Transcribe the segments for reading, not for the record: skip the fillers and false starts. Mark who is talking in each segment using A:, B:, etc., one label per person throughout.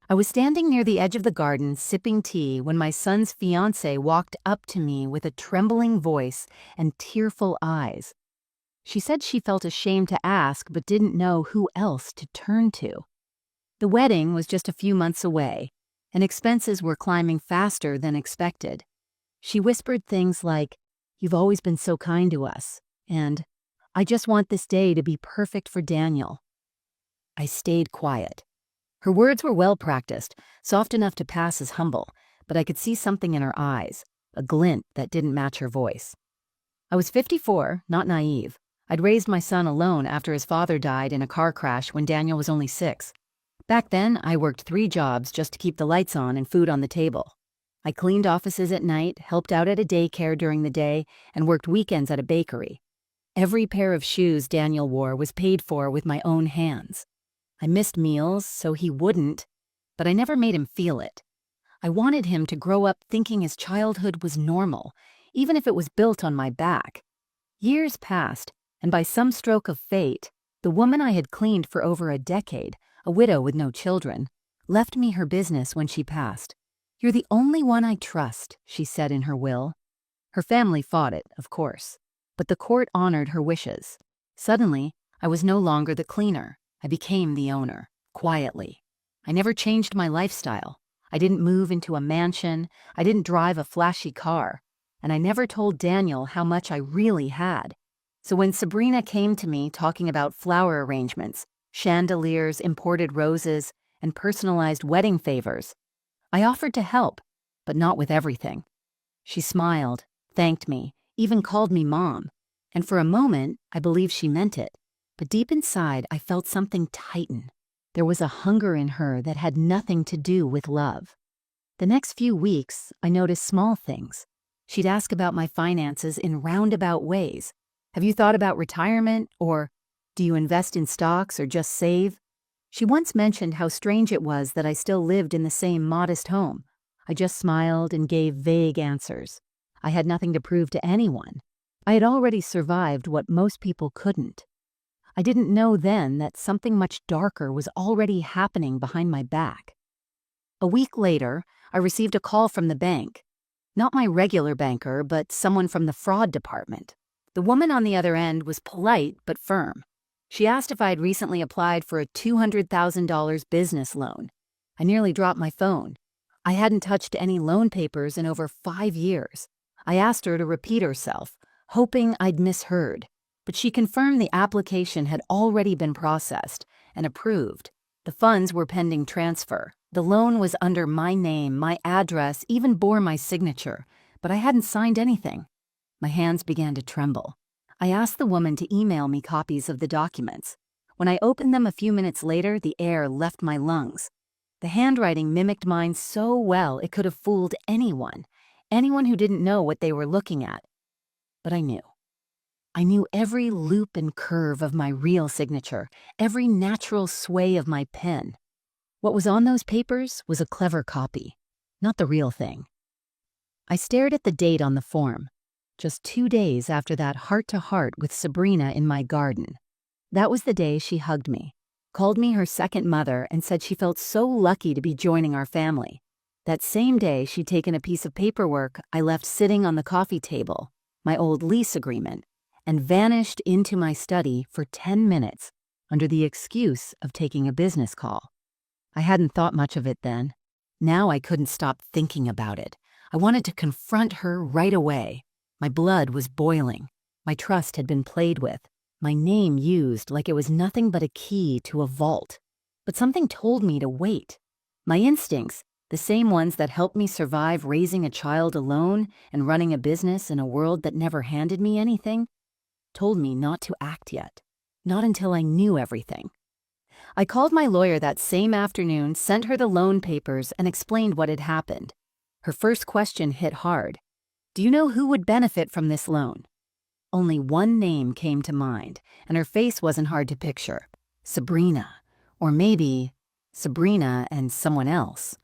A: I was standing near the edge of the garden sipping tea when my son's fiancée walked up to me with a trembling voice and tearful eyes. She said she felt ashamed to ask but didn't know who else to turn to. The wedding was just a few months away, and expenses were climbing faster than expected. She whispered things like, "You've always been so kind to us," and "I just want this day to be perfect for Daniel." I stayed quiet. Her words were well practiced, soft enough to pass as humble, but I could see something in her eyes, a glint that didn't match her voice. I was 54, not naive. I'd raised my son alone after his father died in a car crash when Daniel was only 6. Back then, I worked 3 jobs just to keep the lights on and food on the table. I cleaned offices at night, helped out at a daycare during the day, and worked weekends at a bakery. Every pair of shoes Daniel wore was paid for with my own hands. I missed meals so he wouldn't, but I never made him feel it. I wanted him to grow up thinking his childhood was normal, even if it was built on my back. Years passed, and by some stroke of fate, the woman I had cleaned for over a decade, a widow with no children, left me her business when she passed. "You're the only one I trust," she said in her will. Her family fought it, of course, but the court honored her wishes. Suddenly, I was no longer the cleaner. I became the owner, quietly. I never changed my lifestyle. I didn't move into a mansion. I didn't drive a flashy car. And I never told Daniel how much I really had. So when Sabrina came to me talking about flower arrangements, chandeliers, imported roses, and personalized wedding favors, I offered to help, but not with everything. She smiled, thanked me, even called me Mom. And for a moment, I believed she meant it. But deep inside, I felt something tighten. There was a hunger in her that had nothing to do with love. The next few weeks, I noticed small things. She'd ask about my finances in roundabout ways. "Have you thought about retirement?" Or, "Do you invest in stocks or just save?" She once mentioned how strange it was that I still lived in the same modest home. I just smiled and gave vague answers. I had nothing to prove to anyone. I had already survived what most people couldn't. I didn't know then that something much darker was already happening behind my back. A week later, I received a call from the bank. Not my regular banker, but someone from the fraud department. The woman on the other end was polite but firm. She asked if I had recently applied for a $200,000 business loan. I nearly dropped my phone. I hadn't touched any loan papers in over 5 years. I asked her to repeat herself, hoping I'd misheard. But she confirmed the application had already been processed and approved. The funds were pending transfer. The loan was under my name, my address, even bore my signature, but I hadn't signed anything. My hands began to tremble. I asked the woman to email me copies of the documents. When I opened them a few minutes later, the air left my lungs. The handwriting mimicked mine so well it could have fooled anyone who didn't know what they were looking at. But I knew. I knew every loop and curve of my real signature, every natural sway of my pen. What was on those papers was a clever copy, not the real thing. I stared at the date on the form, just 2 days after that heart-to-heart with Sabrina in my garden. That was the day she hugged me, called me her second mother, and said she felt so lucky to be joining our family. That same day, she'd taken a piece of paperwork I left sitting on the coffee table, my old lease agreement, and vanished into my study for 10 minutes under the excuse of taking a business call. I hadn't thought much of it then. Now I couldn't stop thinking about it. I wanted to confront her right away. My blood was boiling. My trust had been played with. My name used like it was nothing but a key to a vault. But something told me to wait. My instincts, the same ones that helped me survive raising a child alone and running a business in a world that never handed me anything, told me not to act yet, not until I knew everything. I called my lawyer that same afternoon, sent her the loan papers, and explained what had happened. Her first question hit hard. "Do you know who would benefit from this loan?" Only one name came to mind, and her face wasn't hard to picture. Sabrina. Or maybe Sabrina and someone else.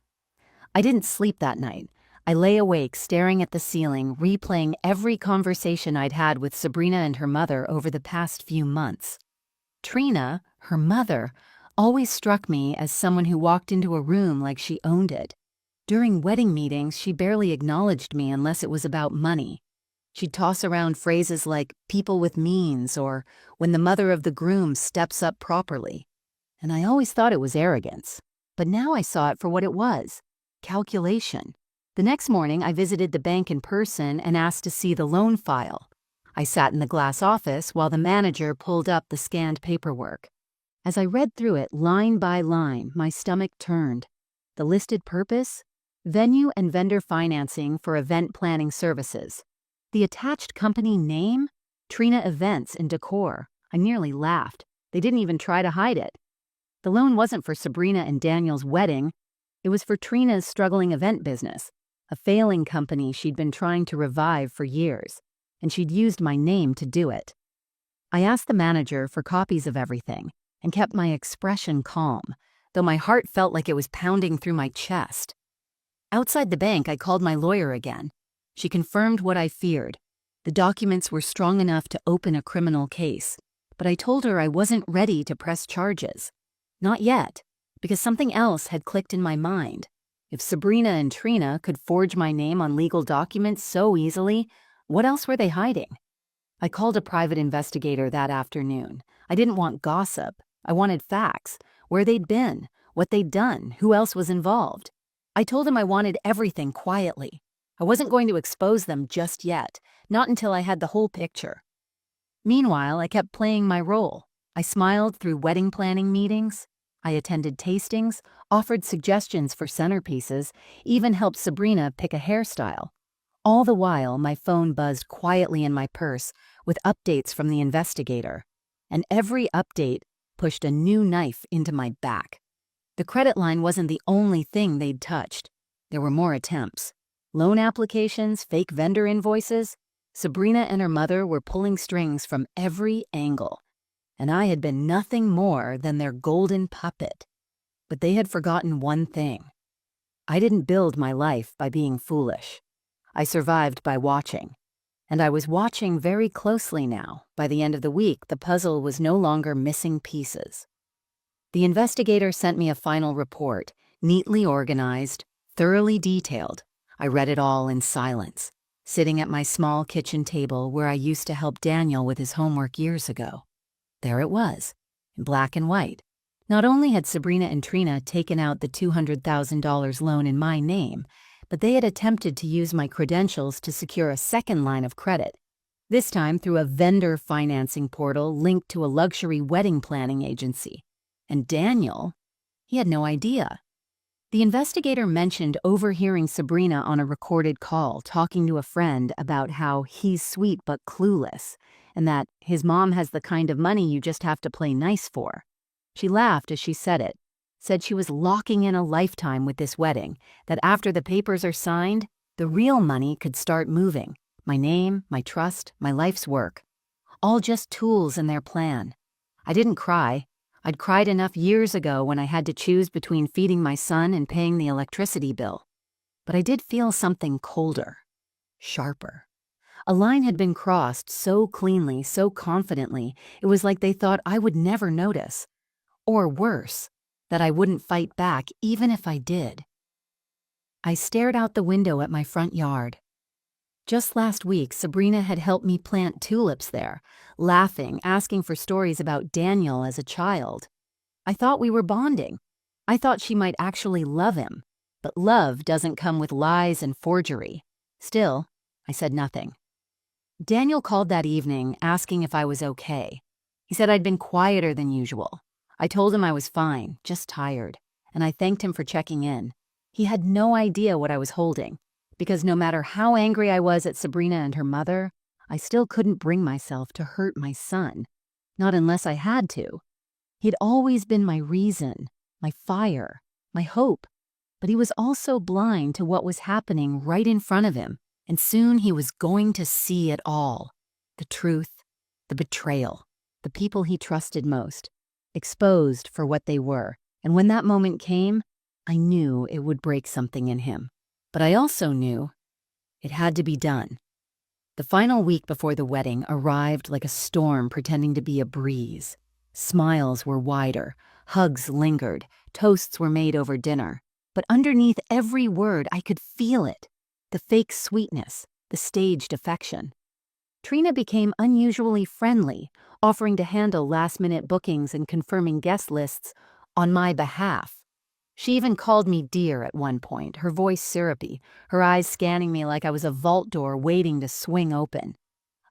A: I didn't sleep that night. I lay awake staring at the ceiling, replaying every conversation I'd had with Sabrina and her mother over the past few months. Trina, her mother, always struck me as someone who walked into a room like she owned it. During wedding meetings, she barely acknowledged me unless it was about money. She'd toss around phrases like people with means or when the mother of the groom steps up properly. And I always thought it was arrogance. But now I saw it for what it was: calculation. The next morning, I visited the bank in person and asked to see the loan file. I sat in the glass office while the manager pulled up the scanned paperwork. As I read through it line by line, my stomach turned. The listed purpose? Venue and vendor financing for event planning services. The attached company name? Trina Events and Decor. I nearly laughed. They didn't even try to hide it. The loan wasn't for Sabrina and Daniel's wedding. It was for Trina's struggling event business, a failing company she'd been trying to revive for years, and she'd used my name to do it. I asked the manager for copies of everything and kept my expression calm, though my heart felt like it was pounding through my chest. Outside the bank, I called my lawyer again. She confirmed what I feared. The documents were strong enough to open a criminal case, but I told her I wasn't ready to press charges. Not yet, because something else had clicked in my mind. If Sabrina and Trina could forge my name on legal documents so easily, what else were they hiding? I called a private investigator that afternoon. I didn't want gossip. I wanted facts: where they'd been, what they'd done, who else was involved. I told him I wanted everything quietly. I wasn't going to expose them just yet, not until I had the whole picture. Meanwhile, I kept playing my role. I smiled through wedding planning meetings. I attended tastings, offered suggestions for centerpieces, even helped Sabrina pick a hairstyle. All the while, my phone buzzed quietly in my purse with updates from the investigator, and every update pushed a new knife into my back. The credit line wasn't the only thing they'd touched. There were more attempts. Loan applications, fake vendor invoices. Sabrina and her mother were pulling strings from every angle, and I had been nothing more than their golden puppet. But they had forgotten one thing. I didn't build my life by being foolish. I survived by watching. And I was watching very closely now. By the end of the week, the puzzle was no longer missing pieces. The investigator sent me a final report, neatly organized, thoroughly detailed. I read it all in silence, sitting at my small kitchen table where I used to help Daniel with his homework years ago. There it was, in black and white. Not only had Sabrina and Trina taken out the $200,000 loan in my name, but they had attempted to use my credentials to secure a second line of credit, this time through a vendor financing portal linked to a luxury wedding planning agency. And Daniel, he had no idea. The investigator mentioned overhearing Sabrina on a recorded call talking to a friend about how he's sweet but clueless, and that his mom has the kind of money you just have to play nice for. She laughed as she said it, said she was locking in a lifetime with this wedding, that after the papers are signed, the real money could start moving. My name, my trust, my life's work. All just tools in their plan. I didn't cry. I'd cried enough years ago when I had to choose between feeding my son and paying the electricity bill. But I did feel something colder, sharper. A line had been crossed so cleanly, so confidently, it was like they thought I would never notice. Or worse, that I wouldn't fight back even if I did. I stared out the window at my front yard. Just last week, Sabrina had helped me plant tulips there, laughing, asking for stories about Daniel as a child. I thought we were bonding. I thought she might actually love him. But love doesn't come with lies and forgery. Still, I said nothing. Daniel called that evening, asking if I was okay. He said I'd been quieter than usual. I told him I was fine, just tired, and I thanked him for checking in. He had no idea what I was holding, because no matter how angry I was at Sabrina and her mother, I still couldn't bring myself to hurt my son, not unless I had to. He'd always been my reason, my fire, my hope, but he was also blind to what was happening right in front of him, and soon he was going to see it all. The truth, the betrayal, the people he trusted most, exposed for what they were, and when that moment came, I knew it would break something in him. But I also knew it had to be done. The final week before the wedding arrived like a storm pretending to be a breeze. Smiles were wider, Hugs lingered. Toasts were made over dinner. But underneath every word, I could feel it. The fake sweetness, the staged affection. Trina became unusually friendly, offering to handle last-minute bookings and confirming guest lists on my behalf. She even called me dear at one point, her voice syrupy, her eyes scanning me like I was a vault door waiting to swing open.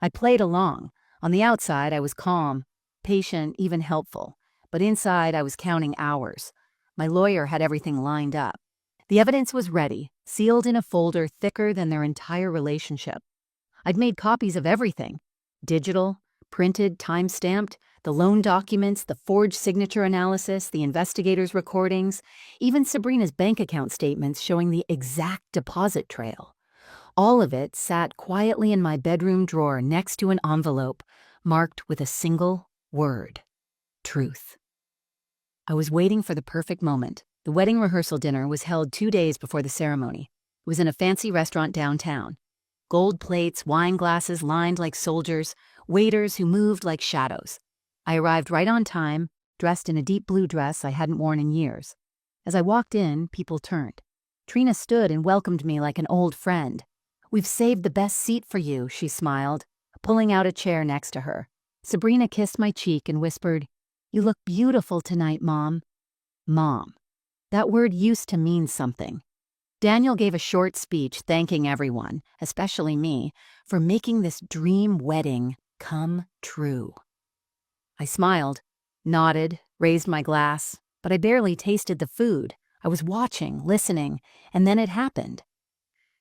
A: I played along. On the outside, I was calm, patient, even helpful. But inside, I was counting hours. My lawyer had everything lined up. The evidence was ready, sealed in a folder thicker than their entire relationship. I'd made copies of everything. Digital, printed, time-stamped, the loan documents, the forged signature analysis, the investigators' recordings, even Sabrina's bank account statements showing the exact deposit trail. All of it sat quietly in my bedroom drawer next to an envelope marked with a single word: truth. I was waiting for the perfect moment. The wedding rehearsal dinner was held 2 days before the ceremony. It was in a fancy restaurant downtown. Gold plates, wine glasses lined like soldiers, waiters who moved like shadows. I arrived right on time, dressed in a deep blue dress I hadn't worn in years. As I walked in, people turned. Trina stood and welcomed me like an old friend. "We've saved the best seat for you," she smiled, pulling out a chair next to her. Sabrina kissed my cheek and whispered, "You look beautiful tonight, Mom." Mom. That word used to mean something. Daniel gave a short speech thanking everyone, especially me, for making this dream wedding come true. I smiled, nodded, raised my glass, but I barely tasted the food. I was watching, listening, and then it happened.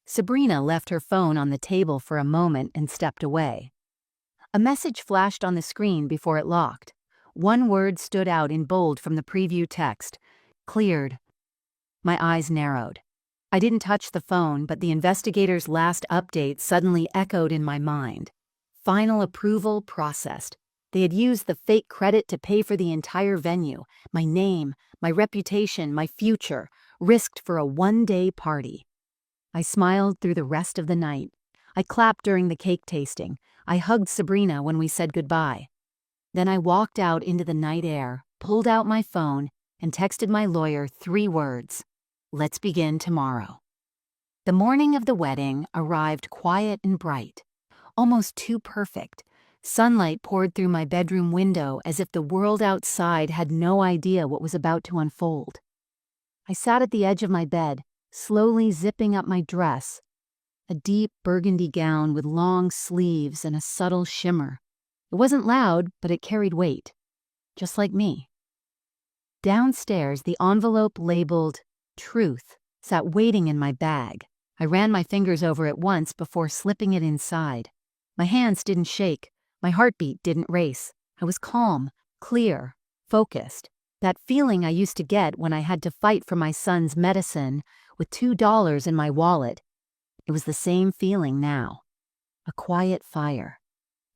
A: Sabrina left her phone on the table for a moment and stepped away. A message flashed on the screen before it locked. One word stood out in bold from the preview text: cleared. My eyes narrowed. I didn't touch the phone, but the investigator's last update suddenly echoed in my mind. Final approval processed. They had used the fake credit to pay for the entire venue, my name, my reputation, my future, risked for a one-day party. I smiled through the rest of the night. I clapped during the cake tasting. I hugged Sabrina when we said goodbye. Then I walked out into the night air, pulled out my phone, and texted my lawyer 3 words: "Let's begin tomorrow." The morning of the wedding arrived quiet and bright, almost too perfect. Sunlight poured through my bedroom window as if the world outside had no idea what was about to unfold. I sat at the edge of my bed, slowly zipping up my dress, a deep burgundy gown with long sleeves and a subtle shimmer. It wasn't loud, but it carried weight, just like me. Downstairs, the envelope labeled "Truth" sat waiting in my bag. I ran my fingers over it once before slipping it inside. My hands didn't shake. My heartbeat didn't race. I was calm, clear, focused. That feeling I used to get when I had to fight for my son's medicine with $2 in my wallet. It was the same feeling now. A quiet fire.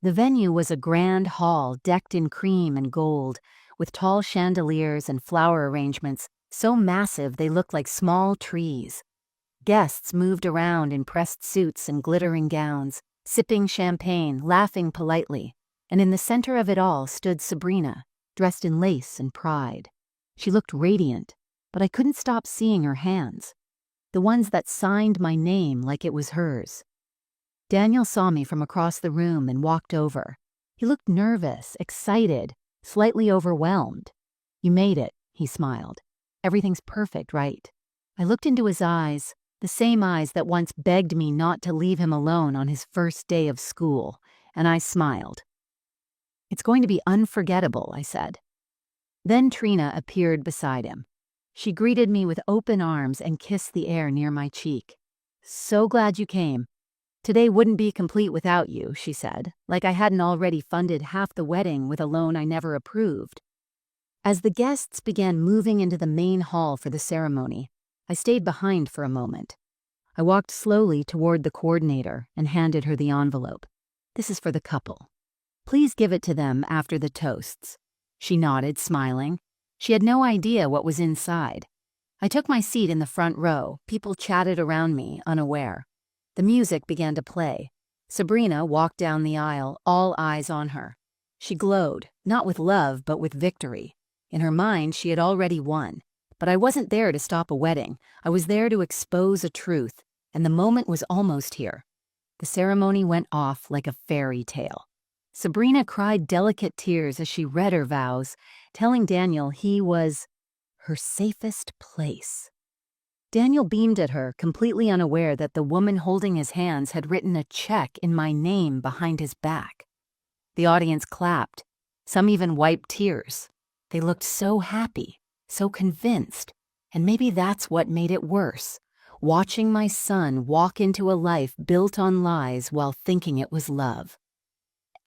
A: The venue was a grand hall decked in cream and gold, with tall chandeliers and flower arrangements so massive they looked like small trees. Guests moved around in pressed suits and glittering gowns, sipping champagne, laughing politely, and in the center of it all stood Sabrina, dressed in lace and pride. She looked radiant, but I couldn't stop seeing her hands, the ones that signed my name like it was hers. Daniel saw me from across the room and walked over. He looked nervous, excited, slightly overwhelmed. "You made it," he smiled. "Everything's perfect, right?" I looked into his eyes, the same eyes that once begged me not to leave him alone on his first day of school, and I smiled. "It's going to be unforgettable," I said. Then Trina appeared beside him. She greeted me with open arms and kissed the air near my cheek. "So glad you came. Today wouldn't be complete without you," she said, like I hadn't already funded half the wedding with a loan I never approved. As the guests began moving into the main hall for the ceremony, I stayed behind for a moment. I walked slowly toward the coordinator and handed her the envelope. "This is for the couple. Please give it to them after the toasts." She nodded, smiling. She had no idea what was inside. I took my seat in the front row. People chatted around me, unaware. The music began to play. Sabrina walked down the aisle, all eyes on her. She glowed, not with love, but with victory. In her mind, she had already won. But I wasn't there to stop a wedding. I was there to expose a truth, and the moment was almost here. The ceremony went off like a fairy tale. Sabrina cried delicate tears as she read her vows, telling Daniel he was her safest place. Daniel beamed at her, completely unaware that the woman holding his hands had written a check in my name behind his back. The audience clapped. Some even wiped tears. They looked so happy, so convinced, and maybe that's what made it worse. Watching my son walk into a life built on lies while thinking it was love.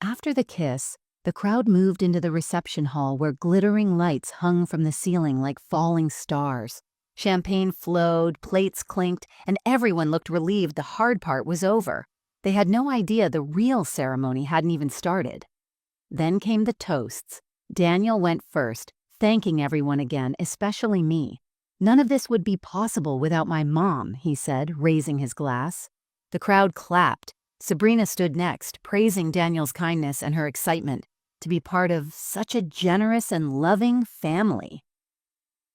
A: After the kiss, the crowd moved into the reception hall where glittering lights hung from the ceiling like falling stars. Champagne flowed, plates clinked, and everyone looked relieved the hard part was over. They had no idea the real ceremony hadn't even started. Then came the toasts. Daniel went first, thanking everyone again, especially me. "None of this would be possible without my mom," he said, raising his glass. The crowd clapped. Sabrina stood next, praising Daniel's kindness and her excitement to be part of such a generous and loving family.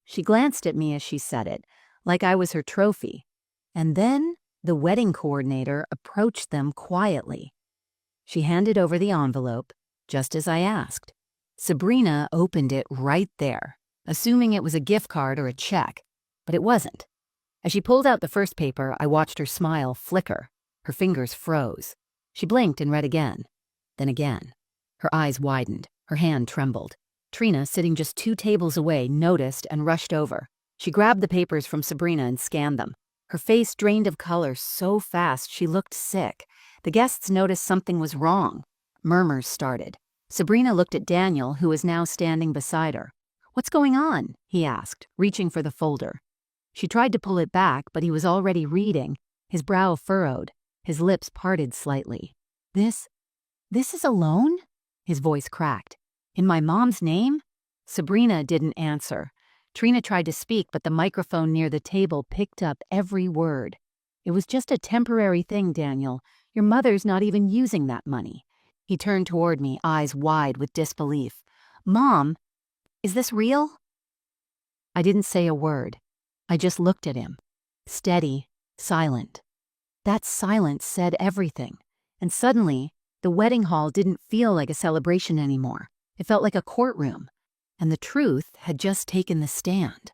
A: She glanced at me as she said it, like I was her trophy. And then the wedding coordinator approached them quietly. She handed over the envelope, just as I asked. Sabrina opened it right there, assuming it was a gift card or a check, but it wasn't. As she pulled out the first paper, I watched her smile flicker. Her fingers froze. She blinked and read again, then again. Her eyes widened. Her hand trembled. Trina, sitting just 2 tables away, noticed and rushed over. She grabbed the papers from Sabrina and scanned them. Her face drained of color so fast she looked sick. The guests noticed something was wrong. Murmurs started. Sabrina looked at Daniel, who was now standing beside her. "What's going on?" he asked, reaching for the folder. She tried to pull it back, but he was already reading, his brow furrowed, his lips parted slightly. This is a loan?" His voice cracked. "In my mom's name?" Sabrina didn't answer. Trina tried to speak, but the microphone near the table picked up every word. "It was just a temporary thing, Daniel. Your mother's not even using that money." He turned toward me, eyes wide with disbelief. "Mom, is this real?" I didn't say a word. I just looked at him. Steady, silent. That silence said everything. And suddenly, the wedding hall didn't feel like a celebration anymore. It felt like a courtroom. And the truth had just taken the stand.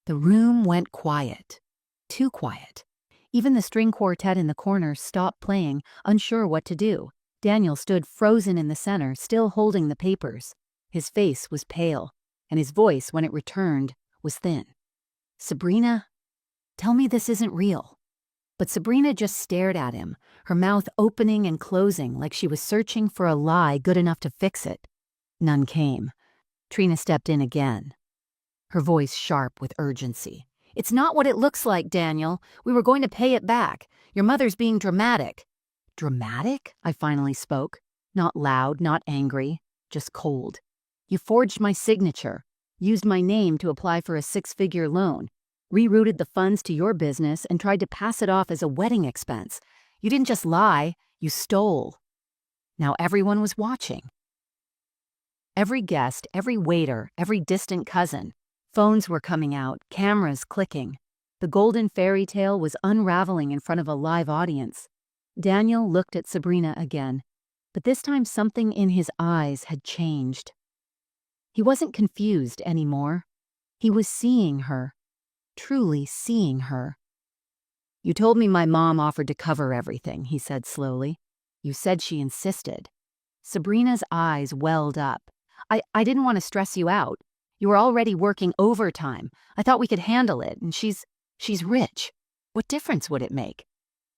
A: The room went quiet. Too quiet. Even the string quartet in the corner stopped playing, unsure what to do. Daniel stood frozen in the center, still holding the papers. His face was pale, and his voice, when it returned, was thin. "Sabrina, tell me this isn't real." But Sabrina just stared at him, her mouth opening and closing like she was searching for a lie good enough to fix it. None came. Trina stepped in again, her voice sharp with urgency. "It's not what it looks like, Daniel. We were going to pay it back. Your mother's being dramatic." "Dramatic?" I finally spoke. Not loud, not angry, just cold. "You forged my signature, used my name to apply for a 6-figure loan, rerouted the funds to your business and tried to pass it off as a wedding expense. You didn't just lie, you stole." Now everyone was watching. Every guest, every waiter, every distant cousin. Phones were coming out, cameras clicking. The golden fairy tale was unraveling in front of a live audience. Daniel looked at Sabrina again, but this time something in his eyes had changed. He wasn't confused anymore. He was seeing her, truly seeing her. "You told me my mom offered to cover everything," he said slowly. "You said she insisted." Sabrina's eyes welled up. I didn't want to stress you out. You were already working overtime. I thought we could handle it, and she's rich. What difference would it make?"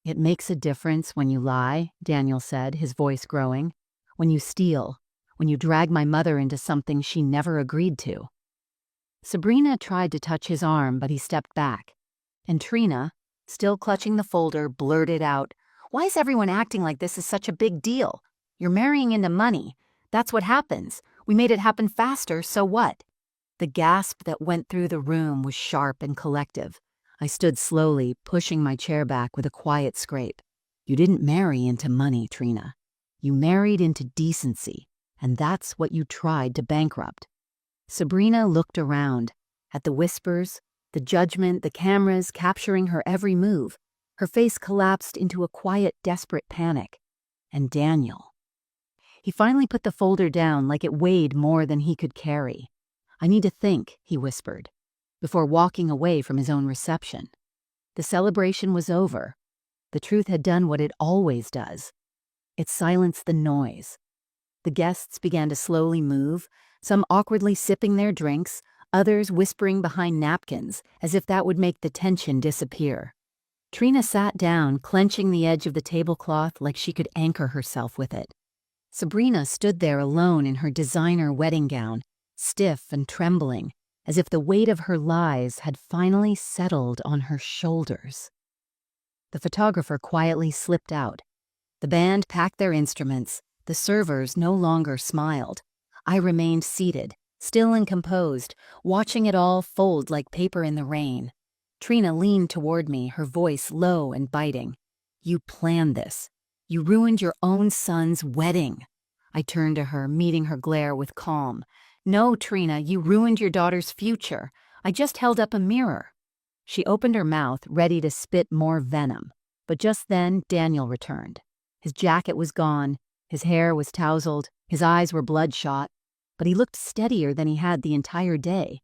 A: "It makes a difference when you lie," Daniel said, his voice growing. "When you steal, when you drag my mother into something she never agreed to." Sabrina tried to touch his arm, but he stepped back. And Trina, still clutching the folder, blurted out, "Why is everyone acting like this is such a big deal? You're marrying into money. That's what happens. We made it happen faster, so what?" The gasp that went through the room was sharp and collective. I stood slowly, pushing my chair back with a quiet scrape. "You didn't marry into money, Trina. You married into decency, and that's what you tried to bankrupt." Sabrina looked around, at the whispers, the judgment, the cameras capturing her every move. Her face collapsed into a quiet, desperate panic. And Daniel. He finally put the folder down like it weighed more than he could carry. "I need to think," he whispered, before walking away from his own reception. The celebration was over. The truth had done what it always does. It silenced the noise. The guests began to slowly move, some awkwardly sipping their drinks, others whispering behind napkins, as if that would make the tension disappear. Trina sat down, clenching the edge of the tablecloth like she could anchor herself with it. Sabrina stood there alone in her designer wedding gown, stiff and trembling, as if the weight of her lies had finally settled on her shoulders. The photographer quietly slipped out. The band packed their instruments. The servers no longer smiled. I remained seated, still and composed, watching it all fold like paper in the rain. Trina leaned toward me, her voice low and biting. "You planned this. You ruined your own son's wedding." I turned to her, meeting her glare with calm. "No, Trina, you ruined your daughter's future. I just held up a mirror." She opened her mouth, ready to spit more venom. But just then, Daniel returned. His jacket was gone, his hair was tousled, his eyes were bloodshot, but he looked steadier than he had the entire day.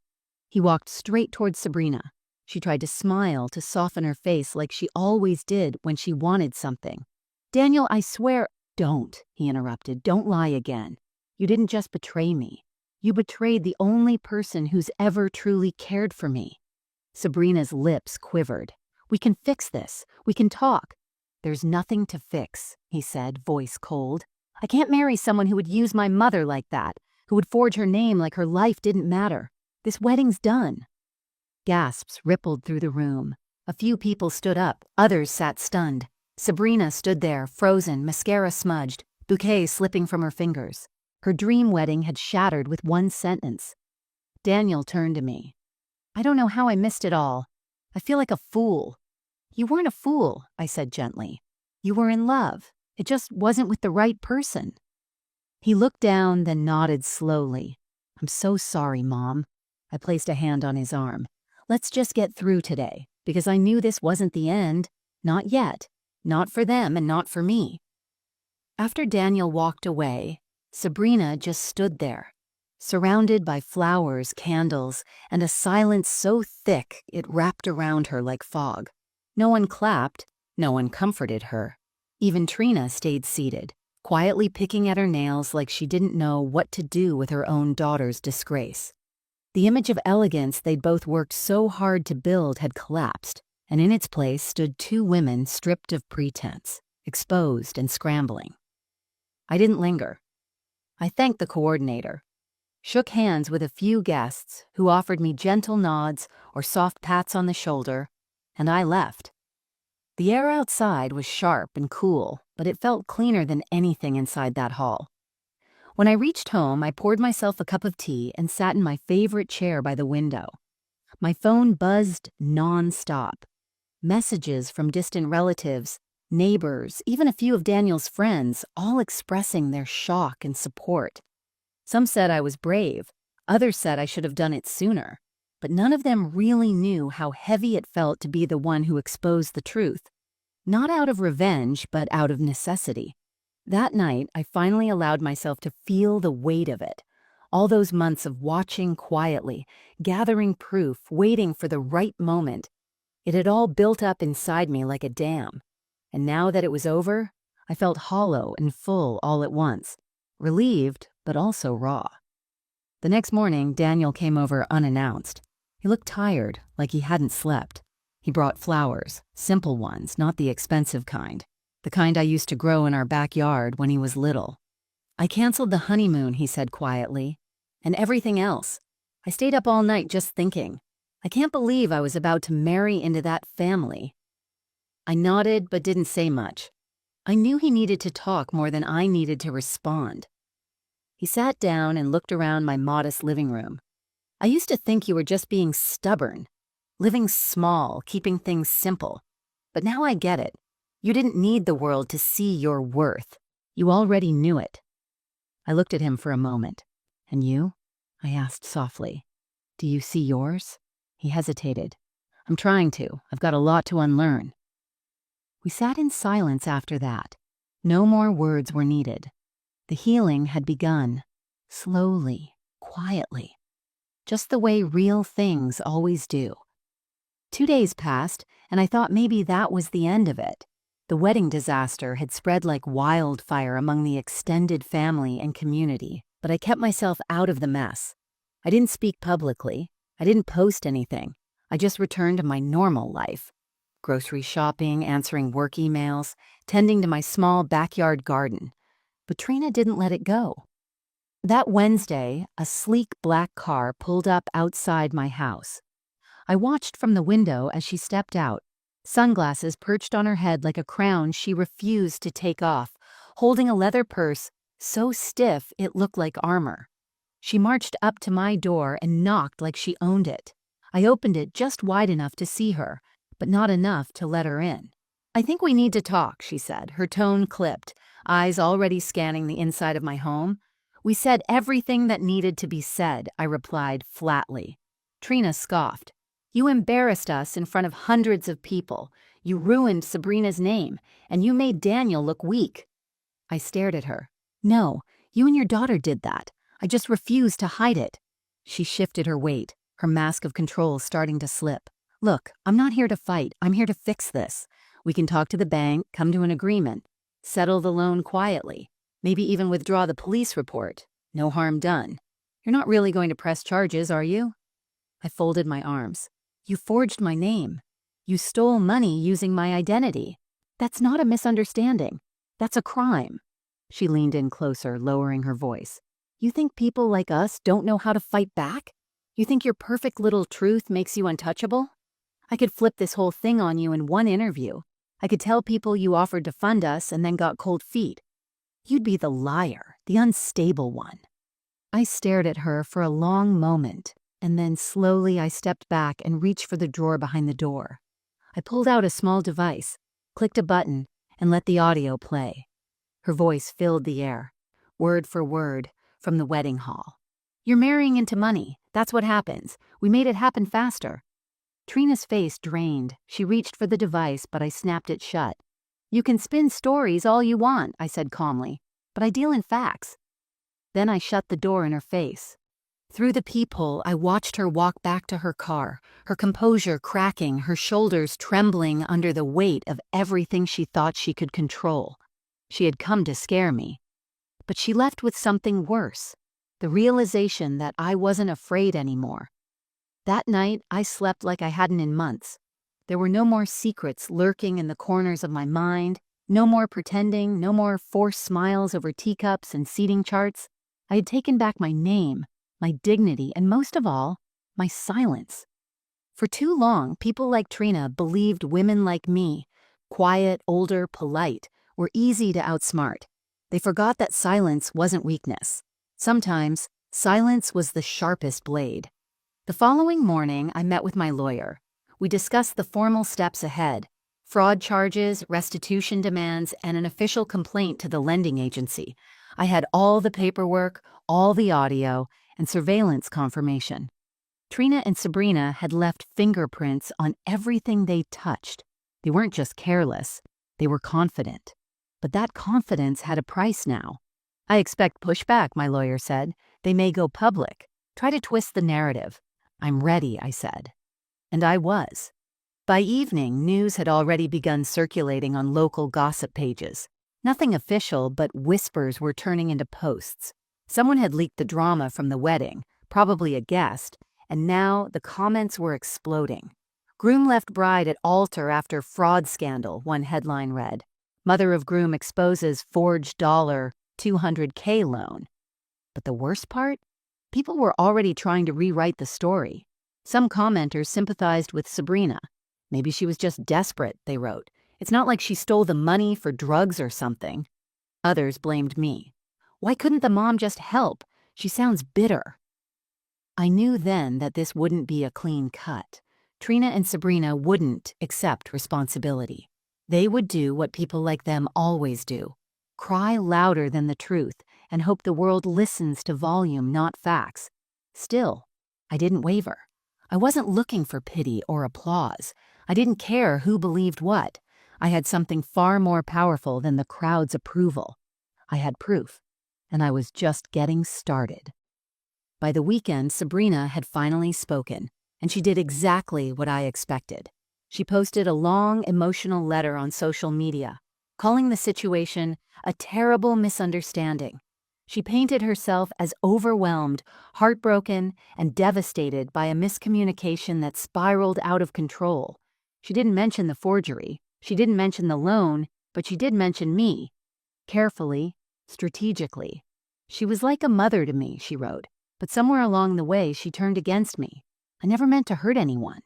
A: He walked straight towards Sabrina. She tried to smile, to soften her face like she always did when she wanted something. "Daniel, I swear—" "Don't," he interrupted. "Don't lie again. You didn't just betray me. You betrayed the only person who's ever truly cared for me." Sabrina's lips quivered. "We can fix this. We can talk." "There's nothing to fix," he said, voice cold. "I can't marry someone who would use my mother like that, who would forge her name like her life didn't matter. This wedding's done." Gasps rippled through the room. A few people stood up, others sat stunned. Sabrina stood there, frozen, mascara smudged, bouquet slipping from her fingers. Her dream wedding had shattered with one sentence. Daniel turned to me. "I don't know how I missed it all. I feel like a fool." "You weren't a fool," I said gently. "You were in love. It just wasn't with the right person." He looked down, then nodded slowly. "I'm so sorry, Mom." I placed a hand on his arm. "Let's just get through today, because I knew this wasn't the end. Not yet. Not for them and not for me." After Daniel walked away, Sabrina just stood there, surrounded by flowers, candles, and a silence so thick it wrapped around her like fog. No one clapped, no one comforted her. Even Trina stayed seated, quietly picking at her nails like she didn't know what to do with her own daughter's disgrace. The image of elegance they'd both worked so hard to build had collapsed, and in its place stood two women stripped of pretense, exposed and scrambling. I didn't linger. I thanked the coordinator, shook hands with a few guests who offered me gentle nods or soft pats on the shoulder, and I left. The air outside was sharp and cool, but it felt cleaner than anything inside that hall. When I reached home, I poured myself a cup of tea and sat in my favorite chair by the window. My phone buzzed non-stop. Messages from distant relatives, neighbors, even a few of Daniel's friends, all expressing their shock and support. Some said I was brave, others said I should have done it sooner, but none of them really knew how heavy it felt to be the one who exposed the truth. Not out of revenge, but out of necessity. That night, I finally allowed myself to feel the weight of it. All those months of watching quietly, gathering proof, waiting for the right moment. It had all built up inside me like a dam. And now that it was over, I felt hollow and full all at once. Relieved, but also raw. The next morning, Daniel came over unannounced. He looked tired, like he hadn't slept. He brought flowers, simple ones, not the expensive kind. The kind I used to grow in our backyard when he was little. "I canceled the honeymoon," he said quietly, "and everything else. I stayed up all night just thinking. I can't believe I was about to marry into that family." I nodded but didn't say much. I knew he needed to talk more than I needed to respond. He sat down and looked around my modest living room. "I used to think you were just being stubborn, living small, keeping things simple. But now I get it. You didn't need the world to see your worth. You already knew it." I looked at him for a moment. "And you?" I asked softly. Do you see yours? He hesitated. I'm trying to. I've got a lot to unlearn. We sat in silence after that. No more words were needed. The healing had begun. Slowly, quietly. Just the way real things always do. 2 days passed, and I thought maybe that was the end of it. The wedding disaster had spread like wildfire among the extended family and community, but I kept myself out of the mess. I didn't speak publicly. I didn't post anything. I just returned to my normal life. Grocery shopping, answering work emails, tending to my small backyard garden. But Trina didn't let it go. That Wednesday, a sleek black car pulled up outside my house. I watched from the window as she stepped out, sunglasses perched on her head like a crown she refused to take off, holding a leather purse so stiff it looked like armor. She marched up to my door and knocked like she owned it. I opened it just wide enough to see her, but not enough to let her in. I think we need to talk, she said, her tone clipped, eyes already scanning the inside of my home. We said everything that needed to be said, I replied flatly. Trina scoffed. You embarrassed us in front of hundreds of people. You ruined Sabrina's name, and you made Daniel look weak. I stared at her. No, you and your daughter did that. I just refused to hide it. She shifted her weight, her mask of control starting to slip. Look, I'm not here to fight. I'm here to fix this. We can talk to the bank, come to an agreement, settle the loan quietly, maybe even withdraw the police report. No harm done. You're not really going to press charges, are you? I folded my arms. You forged my name. You stole money using my identity. That's not a misunderstanding. That's a crime. She leaned in closer, lowering her voice. You think people like us don't know how to fight back? You think your perfect little truth makes you untouchable? I could flip this whole thing on you in one interview. I could tell people you offered to fund us and then got cold feet. You'd be the liar, the unstable one. I stared at her for a long moment, and then slowly I stepped back and reached for the drawer behind the door. I pulled out a small device, clicked a button, and let the audio play. Her voice filled the air, word for word, from the wedding hall. You're marrying into money. That's what happens. We made it happen faster. Trina's face drained. She reached for the device, but I snapped it shut. You can spin stories all you want, I said calmly, but I deal in facts. Then I shut the door in her face. Through the peephole, I watched her walk back to her car, her composure cracking, her shoulders trembling under the weight of everything she thought she could control. She had come to scare me. But she left with something worse, the realization that I wasn't afraid anymore. That night, I slept like I hadn't in months. There were no more secrets lurking in the corners of my mind, no more pretending, no more forced smiles over teacups and seating charts. I had taken back my name, my dignity, and most of all, my silence. For too long, people like Trina believed women like me, quiet, older, polite, were easy to outsmart. They forgot that silence wasn't weakness. Sometimes, silence was the sharpest blade. The following morning, I met with my lawyer. We discussed the formal steps ahead: fraud charges, restitution demands, and an official complaint to the lending agency. I had all the paperwork, all the audio, and surveillance confirmation. Trina and Sabrina had left fingerprints on everything they touched. They weren't just careless, they were confident. But that confidence had a price now. I expect pushback, my lawyer said. They may go public. Try to twist the narrative. I'm ready, I said. And I was. By evening, news had already begun circulating on local gossip pages. Nothing official, but whispers were turning into posts. Someone had leaked the drama from the wedding, probably a guest, and now the comments were exploding. Groom left bride at altar after fraud scandal, one headline read. Mother of groom exposes forged $200K loan. But the worst part? People were already trying to rewrite the story. Some commenters sympathized with Sabrina. Maybe she was just desperate, they wrote. It's not like she stole the money for drugs or something. Others blamed me. Why couldn't the mom just help? She sounds bitter. I knew then that this wouldn't be a clean cut. Trina and Sabrina wouldn't accept responsibility. They would do what people like them always do. Cry louder than the truth and hope the world listens to volume, not facts. Still, I didn't waver. I wasn't looking for pity or applause. I didn't care who believed what. I had something far more powerful than the crowd's approval. I had proof, and I was just getting started. By the weekend, Sabrina had finally spoken, and she did exactly what I expected. She posted a long, emotional letter on social media, calling the situation a terrible misunderstanding. She painted herself as overwhelmed, heartbroken, and devastated by a miscommunication that spiraled out of control. She didn't mention the forgery, she didn't mention the loan, but she did mention me. Carefully, strategically. She was like a mother to me, she wrote, but somewhere along the way she turned against me. I never meant to hurt anyone.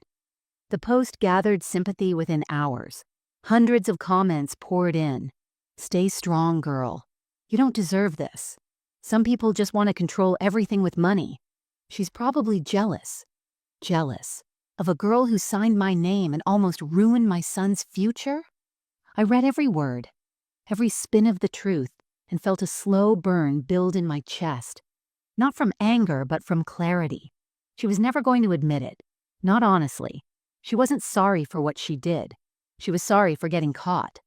A: The post gathered sympathy within hours. Hundreds of comments poured in. Stay strong, girl. You don't deserve this. Some people just want to control everything with money. She's probably jealous. Jealous of a girl who signed my name and almost ruined my son's future? I read every word, every spin of the truth, and felt a slow burn build in my chest. Not from anger, but from clarity. She was never going to admit it. Not honestly. She wasn't sorry for what she did. She was sorry for getting caught.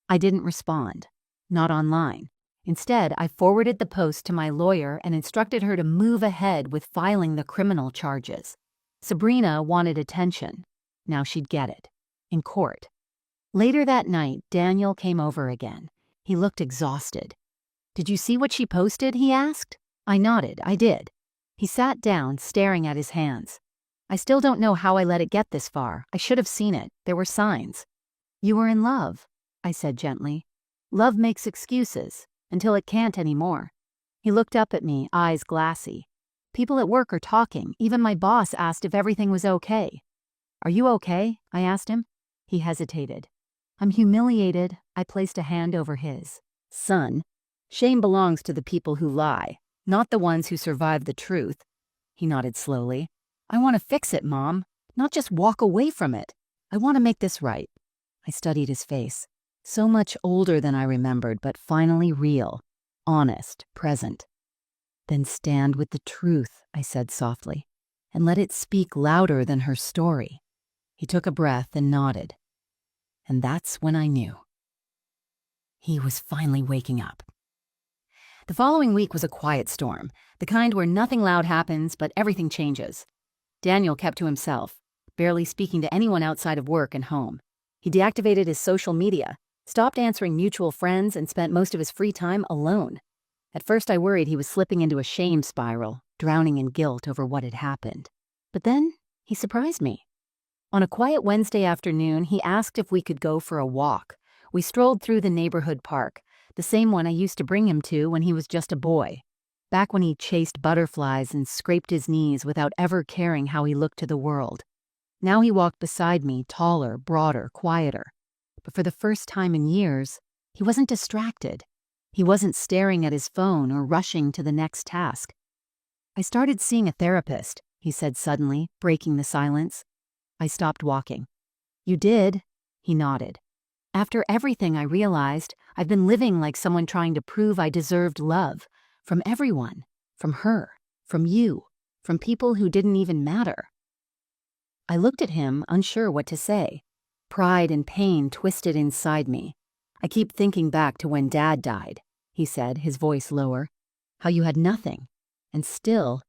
A: I didn't respond. Not online. Instead, I forwarded the post to my lawyer and instructed her to move ahead with filing the criminal charges. Sabrina wanted attention. Now she'd get it. In court. Later that night, Daniel came over again. He looked exhausted. "Did you see what she posted?" he asked. I nodded. I did. He sat down, staring at his hands. "I still don't know how I let it get this far. I should have seen it. There were signs." "You were in love," I said gently. "Love makes excuses, until it can't anymore." He looked up at me, eyes glassy. "People at work are talking. Even my boss asked if everything was okay." "Are you okay?" I asked him. He hesitated. "I'm humiliated." I placed a hand over his. "Son, shame belongs to the people who lie, not the ones who survive the truth." He nodded slowly. "I want to fix it, Mom, not just walk away from it. I want to make this right." I studied his face. So much older than I remembered, but finally real, honest, present. "Then stand with the truth," I said softly, "and let it speak louder than her story." He took a breath and nodded. And that's when I knew. He was finally waking up. The following week was a quiet storm, the kind where nothing loud happens, but everything changes. Daniel kept to himself, barely speaking to anyone outside of work and home. He deactivated his social media, stopped answering mutual friends, and spent most of his free time alone. At first I worried he was slipping into a shame spiral, drowning in guilt over what had happened. But then he surprised me. On a quiet Wednesday afternoon, he asked if we could go for a walk. We strolled through the neighborhood park, the same one I used to bring him to when he was just a boy, back when he chased butterflies and scraped his knees without ever caring how he looked to the world. Now he walked beside me, taller, broader, quieter. But for the first time in years, he wasn't distracted. He wasn't staring at his phone or rushing to the next task. "I started seeing a therapist," he said suddenly, breaking the silence. I stopped walking. "You did?" He nodded. "After everything I realized, I've been living like someone trying to prove I deserved love. From everyone. From her. From you. From people who didn't even matter." I looked at him, unsure what to say. Pride and pain twisted inside me. "I keep thinking back to when Dad died," he said, his voice lower. "How you had nothing. And still,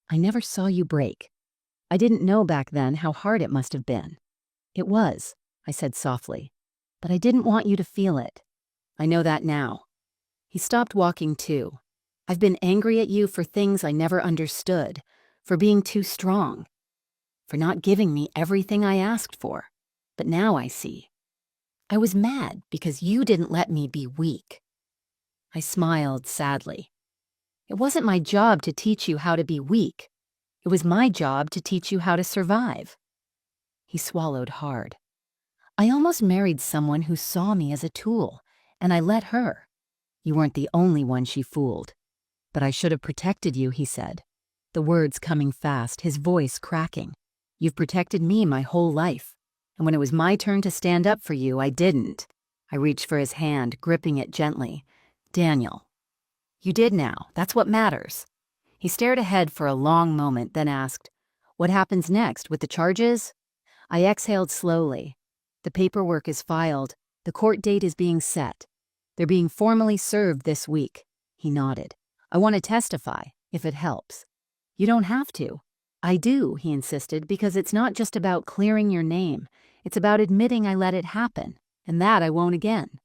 A: I never saw you break. I didn't know back then how hard it must have been." "It was," I said softly. "But I didn't want you to feel it. I know that now." He stopped walking too. "I've been angry at you for things I never understood, for being too strong, for not giving me everything I asked for. But now I see. I was mad because you didn't let me be weak." I smiled sadly. "It wasn't my job to teach you how to be weak. It was my job to teach you how to survive." He swallowed hard. "I almost married someone who saw me as a tool, and I let her. You weren't the only one she fooled. But I should have protected you," he said, the words coming fast, his voice cracking. "You've protected me my whole life. And when it was my turn to stand up for you, I didn't." I reached for his hand, gripping it gently. "Daniel, you did now. That's what matters. He stared ahead for a long moment, then asked, "What happens next with the charges?" I exhaled slowly. "The paperwork is filed. The court date is being set. They're being formally served this week." He nodded. "I want to testify, if it helps." "You don't have to." "I do," he insisted, "because it's not just about clearing your name. It's about admitting I let it happen, and that I won't again."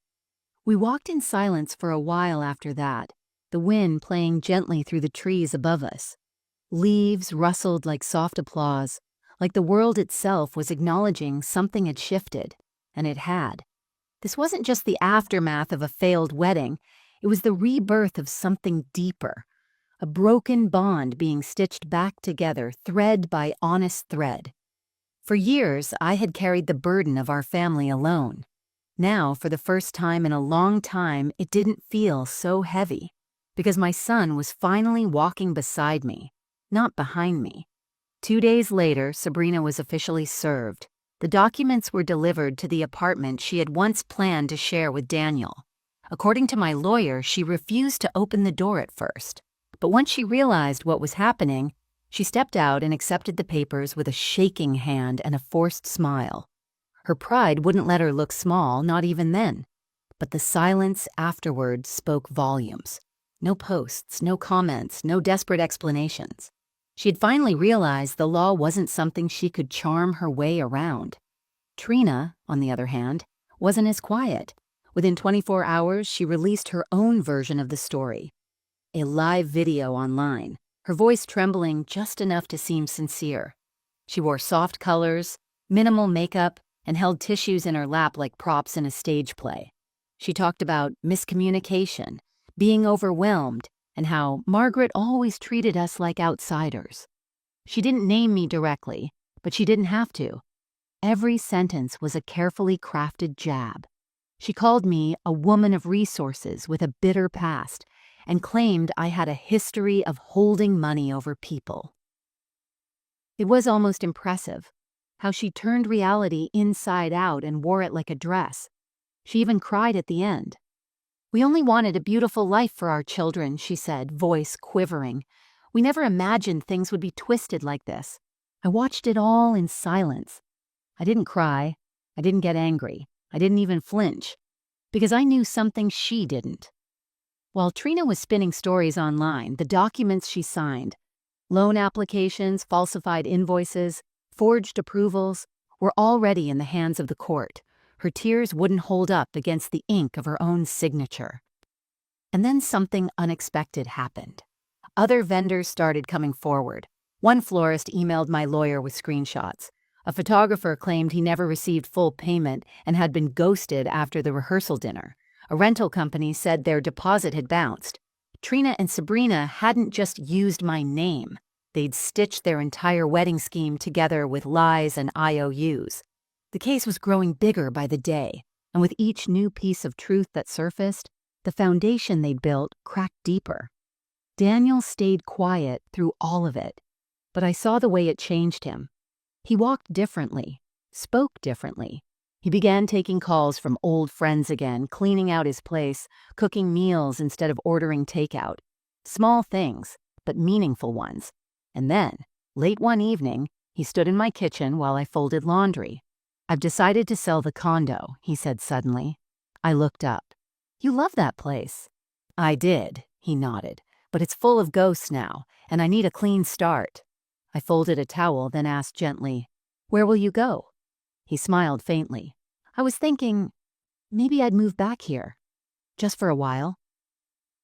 A: We walked in silence for a while after that, the wind playing gently through the trees above us. Leaves rustled like soft applause, like the world itself was acknowledging something had shifted, and it had. This wasn't just the aftermath of a failed wedding, it was the rebirth of something deeper, a broken bond being stitched back together, thread by honest thread. For years, I had carried the burden of our family alone. Now, for the first time in a long time, it didn't feel so heavy, because my son was finally walking beside me, not behind me. 2 days later, Sabrina was officially served. The documents were delivered to the apartment she had once planned to share with Daniel. According to my lawyer, she refused to open the door at first. But once she realized what was happening, she stepped out and accepted the papers with a shaking hand and a forced smile. Her pride wouldn't let her look small, not even then. But the silence afterward spoke volumes. No posts, no comments, no desperate explanations. She had finally realized the law wasn't something she could charm her way around. Trina, on the other hand, wasn't as quiet. Within 24 hours, she released her own version of the story. A live video online, her voice trembling just enough to seem sincere. She wore soft colors, minimal makeup, and held tissues in her lap like props in a stage play. She talked about miscommunication, being overwhelmed, and how Margaret always treated us like outsiders. She didn't name me directly, but she didn't have to. Every sentence was a carefully crafted jab. She called me a woman of resources with a bitter past, and claimed I had a history of holding money over people. It was almost impressive, how she turned reality inside out and wore it like a dress. She even cried at the end. "We only wanted a beautiful life for our children," she said, voice quivering. "We never imagined things would be twisted like this." I watched it all in silence. I didn't cry. I didn't get angry. I didn't even flinch, because I knew something she didn't. While Trina was spinning stories online, the documents she signed, loan applications, falsified invoices, forged approvals, were already in the hands of the court. Her tears wouldn't hold up against the ink of her own signature. And then something unexpected happened. Other vendors started coming forward. One florist emailed my lawyer with screenshots. A photographer claimed he never received full payment and had been ghosted after the rehearsal dinner. A rental company said their deposit had bounced. Trina and Sabrina hadn't just used my name. They'd stitched their entire wedding scheme together with lies and IOUs. The case was growing bigger by the day, and with each new piece of truth that surfaced, the foundation they'd built cracked deeper. Daniel stayed quiet through all of it, but I saw the way it changed him. He walked differently, spoke differently. He began taking calls from old friends again, cleaning out his place, cooking meals instead of ordering takeout. Small things, but meaningful ones. And then, late one evening, he stood in my kitchen while I folded laundry. "I've decided to sell the condo," he said suddenly. I looked up. "You love that place." "I did," he nodded, "but it's full of ghosts now, and I need a clean start." I folded a towel, then asked gently, "Where will you go?" He smiled faintly. "I was thinking, maybe I'd move back here, just for a while."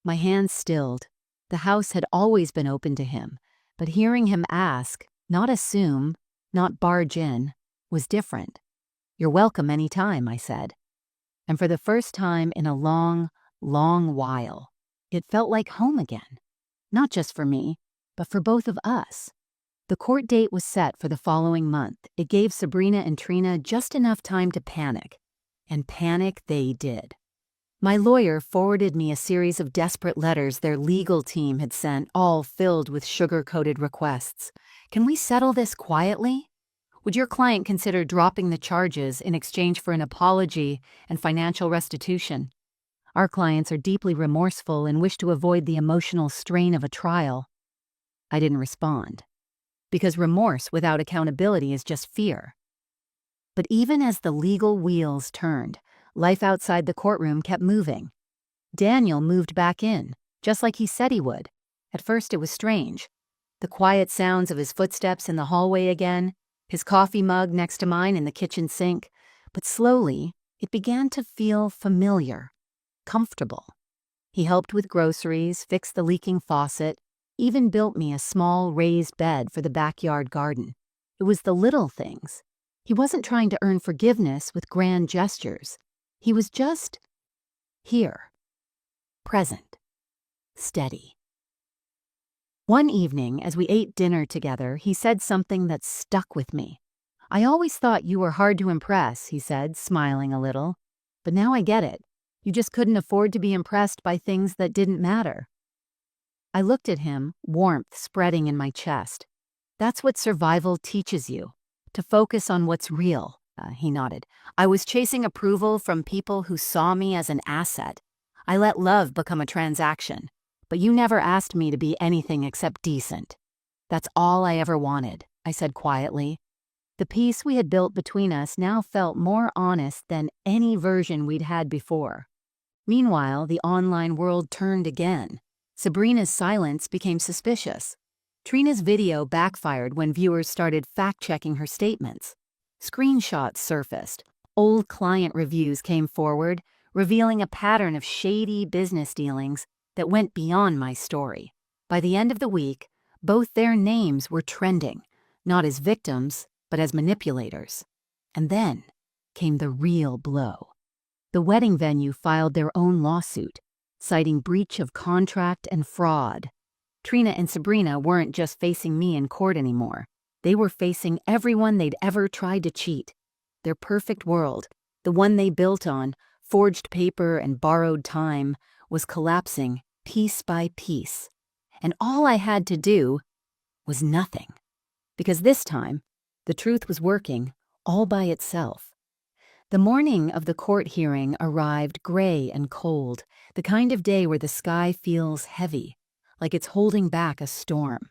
A: My hands stilled. The house had always been open to him, but hearing him ask, not assume, not barge in, was different. "You're welcome any time," I said. And for the first time in a long, long while, it felt like home again. Not just for me, but for both of us. The court date was set for the following month. It gave Sabrina and Trina just enough time to panic. And panic they did. My lawyer forwarded me a series of desperate letters their legal team had sent, all filled with sugar-coated requests. "Can we settle this quietly? Would your client consider dropping the charges in exchange for an apology and financial restitution? Our clients are deeply remorseful and wish to avoid the emotional strain of a trial." I didn't respond. Because remorse without accountability is just fear. But even as the legal wheels turned, life outside the courtroom kept moving. Daniel moved back in, just like he said he would. At first it was strange. The quiet sounds of his footsteps in the hallway again, his coffee mug next to mine in the kitchen sink. But slowly, it began to feel familiar, comfortable. He helped with groceries, fixed the leaking faucet, even built me a small raised bed for the backyard garden. It was the little things. He wasn't trying to earn forgiveness with grand gestures. He was just here, present, steady. One evening, as we ate dinner together, he said something that stuck with me. "I always thought you were hard to impress," he said, smiling a little. "But now I get it. You just couldn't afford to be impressed by things that didn't matter." I looked at him, warmth spreading in my chest. "That's what survival teaches you, to focus on what's real," he nodded. "I was chasing approval from people who saw me as an asset. I let love become a transaction. But you never asked me to be anything except decent. That's all I ever wanted," I said quietly. The peace we had built between us now felt more honest than any version we'd had before. Meanwhile, the online world turned again. Sabrina's silence became suspicious. Trina's video backfired when viewers started fact-checking her statements. Screenshots surfaced. Old client reviews came forward, revealing a pattern of shady business dealings that went beyond my story. By the end of the week, both their names were trending, not as victims, but as manipulators. And then came the real blow. The wedding venue filed their own lawsuit, citing breach of contract and fraud. Trina and Sabrina weren't just facing me in court anymore. They were facing everyone they'd ever tried to cheat. Their perfect world, the one they built on forged paper and borrowed time, was collapsing piece by piece. And all I had to do was nothing. Because this time, the truth was working all by itself. The morning of the court hearing arrived gray and cold, the kind of day where the sky feels heavy, like it's holding back a storm.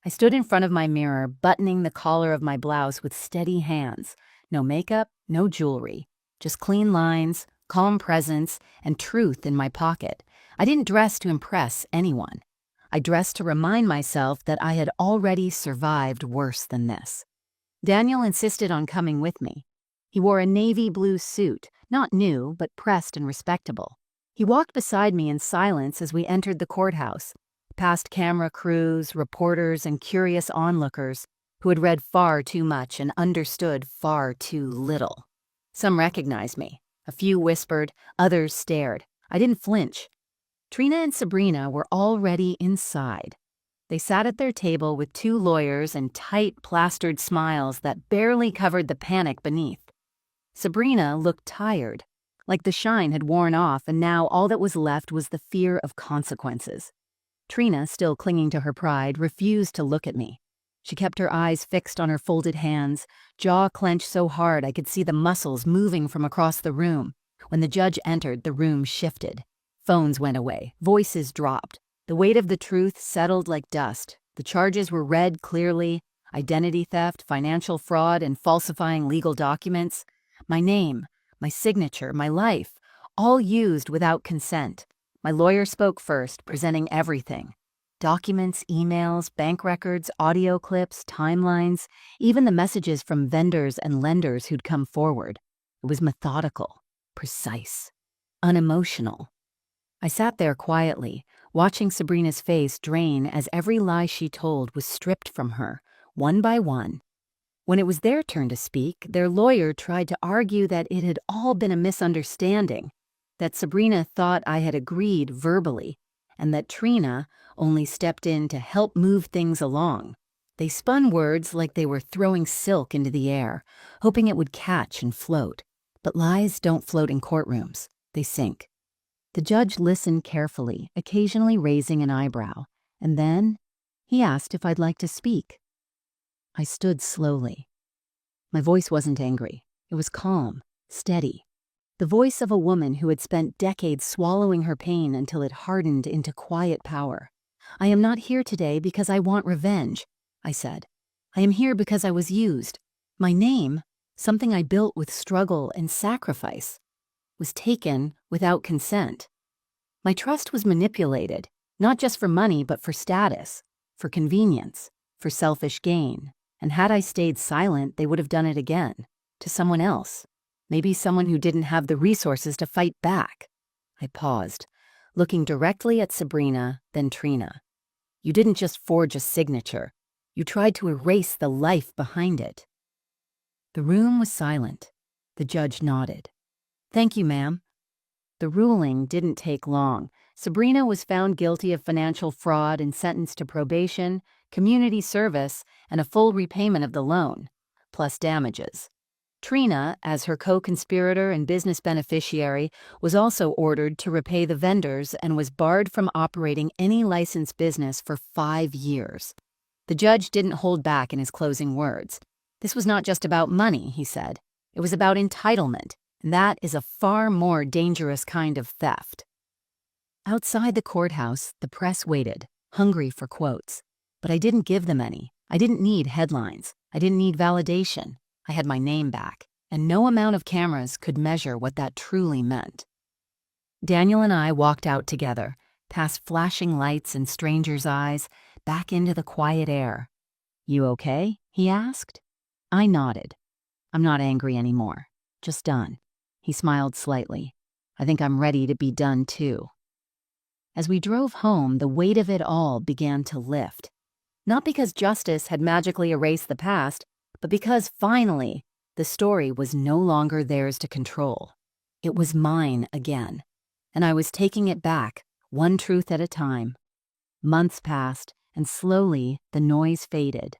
A: I stood in front of my mirror, buttoning the collar of my blouse with steady hands. No makeup, no jewelry, just clean lines, calm presence, and truth in my pocket. I didn't dress to impress anyone. I dressed to remind myself that I had already survived worse than this. Daniel insisted on coming with me. He wore a navy blue suit, not new, but pressed and respectable. He walked beside me in silence as we entered the courthouse, past camera crews, reporters, and curious onlookers who had read far too much and understood far too little. Some recognized me. A few whispered, others stared. I didn't flinch. Trina and Sabrina were already inside. They sat at their table with two lawyers and tight, plastered smiles that barely covered the panic beneath. Sabrina looked tired, like the shine had worn off and now all that was left was the fear of consequences. Trina, still clinging to her pride, refused to look at me. She kept her eyes fixed on her folded hands, jaw clenched so hard I could see the muscles moving from across the room. When the judge entered, the room shifted. Phones went away. Voices dropped. The weight of the truth settled like dust. The charges were read clearly: identity theft, financial fraud, and falsifying legal documents. My name, my signature, my life, all used without consent. My lawyer spoke first, presenting everything. Documents, emails, bank records, audio clips, timelines, even the messages from vendors and lenders who'd come forward. It was methodical, precise, unemotional. I sat there quietly, watching Sabrina's face drain as every lie she told was stripped from her, one by one. When it was their turn to speak, their lawyer tried to argue that it had all been a misunderstanding, that Sabrina thought I had agreed verbally, and that Trina only stepped in to help move things along. They spun words like they were throwing silk into the air, hoping it would catch and float. But lies don't float in courtrooms. They sink. The judge listened carefully, occasionally raising an eyebrow, and then he asked if I'd like to speak. I stood slowly. My voice wasn't angry. It was calm, steady. The voice of a woman who had spent decades swallowing her pain until it hardened into quiet power. "I am not here today because I want revenge," I said. "I am here because I was used. My name, something I built with struggle and sacrifice, was taken without consent. My trust was manipulated, not just for money, but for status, for convenience, for selfish gain. And had I stayed silent, they would have done it again, to someone else, maybe someone who didn't have the resources to fight back." I paused, looking directly at Sabrina, then Trina. "You didn't just forge a signature. You tried to erase the life behind it." The room was silent. The judge nodded. "Thank you, ma'am." The ruling didn't take long. Sabrina was found guilty of financial fraud and sentenced to probation, community service, and a full repayment of the loan, plus damages. Trina, as her co-conspirator and business beneficiary, was also ordered to repay the vendors and was barred from operating any licensed business for 5 years. The judge didn't hold back in his closing words. This was not just about money, he said. It was about entitlement, and that is a far more dangerous kind of theft. Outside the courthouse, the press waited, hungry for quotes. But I didn't give them any. I didn't need headlines. I didn't need validation. I had my name back, and no amount of cameras could measure what that truly meant. Daniel and I walked out together, past flashing lights and strangers' eyes, back into the quiet air. "You okay?" he asked. I nodded. "I'm not angry anymore. Just done." He smiled slightly. "I think I'm ready to be done too." As we drove home, the weight of it all began to lift. Not because justice had magically erased the past, but because finally, the story was no longer theirs to control. It was mine again, and I was taking it back, one truth at a time. Months passed, and slowly the noise faded.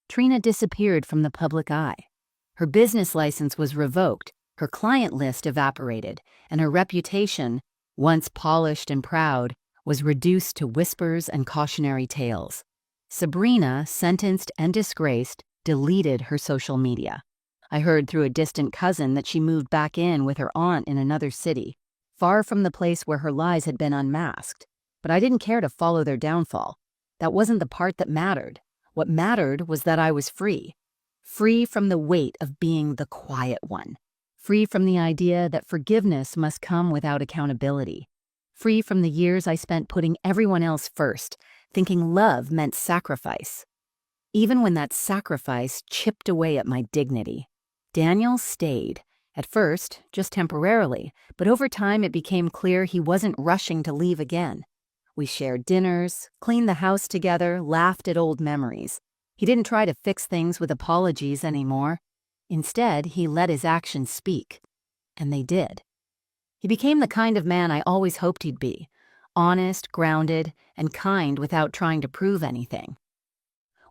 A: Trina disappeared from the public eye. Her business license was revoked, her client list evaporated, and her reputation, once polished and proud, was reduced to whispers and cautionary tales. Sabrina, sentenced and disgraced, deleted her social media. I heard through a distant cousin that she moved back in with her aunt in another city, far from the place where her lies had been unmasked. But I didn't care to follow their downfall. That wasn't the part that mattered. What mattered was that I was free. Free from the weight of being the quiet one. Free from the idea that forgiveness must come without accountability. Free from the years I spent putting everyone else first, thinking love meant sacrifice. Even when that sacrifice chipped away at my dignity. Daniel stayed. At first, just temporarily, but over time it became clear he wasn't rushing to leave again. We shared dinners, cleaned the house together, laughed at old memories. He didn't try to fix things with apologies anymore. Instead, he let his actions speak. And they did. He became the kind of man I always hoped he'd be. Honest, grounded, and kind without trying to prove anything.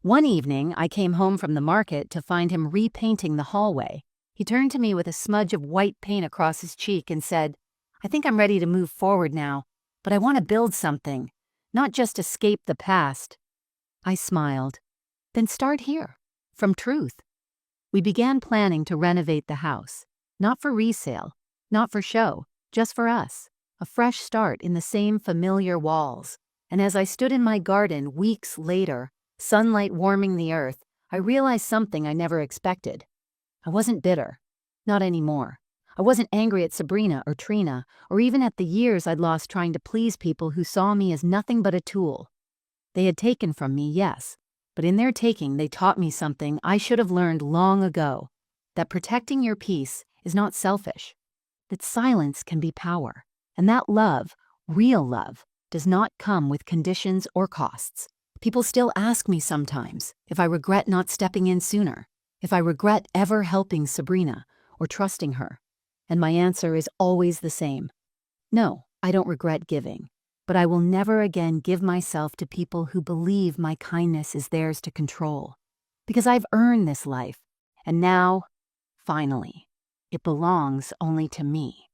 A: One evening, I came home from the market to find him repainting the hallway. He turned to me with a smudge of white paint across his cheek and said, "I think I'm ready to move forward now, but I want to build something, not just escape the past." I smiled. "Then start here, from truth." We began planning to renovate the house, not for resale, not for show, just for us, a fresh start in the same familiar walls. And as I stood in my garden weeks later, sunlight warming the earth, I realized something I never expected. I wasn't bitter. Not anymore. I wasn't angry at Sabrina or Trina, or even at the years I'd lost trying to please people who saw me as nothing but a tool. They had taken from me, yes, but in their taking they taught me something I should have learned long ago, that protecting your peace is not selfish, that silence can be power, and that love, real love, does not come with conditions or costs. People still ask me sometimes if I regret not stepping in sooner, if I regret ever helping Sabrina or trusting her. And my answer is always the same. No, I don't regret giving, but I will never again give myself to people who believe my kindness is theirs to control. Because I've earned this life, and now, finally, it belongs only to me.